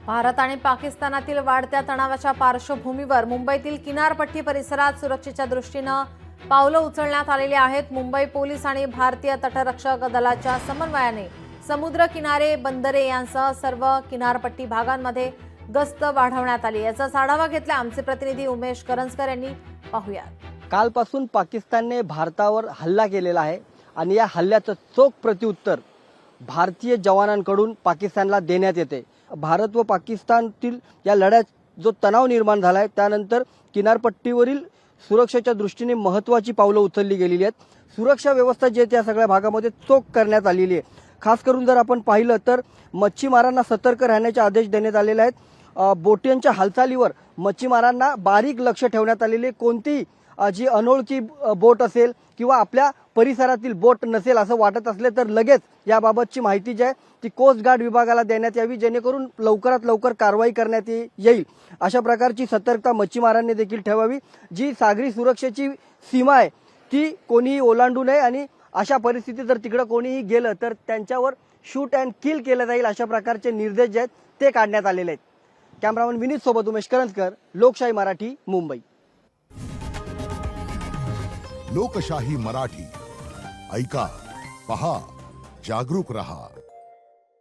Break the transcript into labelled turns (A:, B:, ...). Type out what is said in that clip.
A: भारत आणि पाकिस्तानातील वाढत्या तणावाच्या पार्श्वभूमीवर मुंबईतील किनारपट्टी परिसरात सुरक्षेच्या दृष्टीनं पावलं उचलण्यात आलेली आहेत। मुंबई पोलीस आणि भारतीय तटरक्षक दलाच्या समन्वयाने समुद्र किनारे, बंदरे यांसह सर्व किनारपट्टी भागांमध्ये गस्त वाढवण्यात आली। याचा आढावा घेतला आमचे प्रतिनिधी उमेश करंजकर यांनी। पाहूया।
B: कालपासून पाकिस्तानने भारतावर हल्ला केलेला आहे आणि या हल्ल्याचं चोख प्रत्युत्तर भारतीय जवानांकडून पाकिस्तानला देण्यात येते। भारत व पाकिस्तानातील या लढ्यात जो तणाव निर्माण झाला आहे त्यानंतर किनारपट्टीवरील सुरक्षेच्या दृष्टीने महत्त्वाची पावलं उचलली गेलेली आहेत। सुरक्षा व्यवस्था जी आहे त्या सगळ्या भागामध्ये चोख करण्यात आलेली आहे। खास करून जर आपण पाहिलं तर मच्छीमारांना सतर्क राहण्याचे आदेश देण्यात आलेले आहेत। बोटींच्या हालचालीवर मच्छीमारांना बारीक लक्ष ठेवण्यात आलेले, कोणती जी अनोळखी बोट असेल किंवा आपल्या परिसरातील बोट नसेल असं वाटत असले तर लगेच याबाबतची माहिती जी आहे ती कोस्ट गार्ड विभागाला देण्यात यावी, जेणेकरून लवकरात लवकर कारवाई करण्यात येईल। अशा प्रकारची सतर्कता मच्छीमारांनी देखील ठेवावी। जी सागरी सुरक्षेची सीमा आहे ती कोणीही ओलांडू नये आणि अशा परिस्थितीत जर तिकडे कोणीही गेलं तर त्यांच्यावर शूट अँड किल केलं जाईल, अशा प्रकारचे निर्देश जे आहेत ते काढण्यात आलेले आहेत। कॅमेरामन विनीत सोबत उमेश करंजकर, लोकशाही मराठी, मुंबई।
C: लोकशाही मराठी, ऐका, पहा, जागरूक रहा।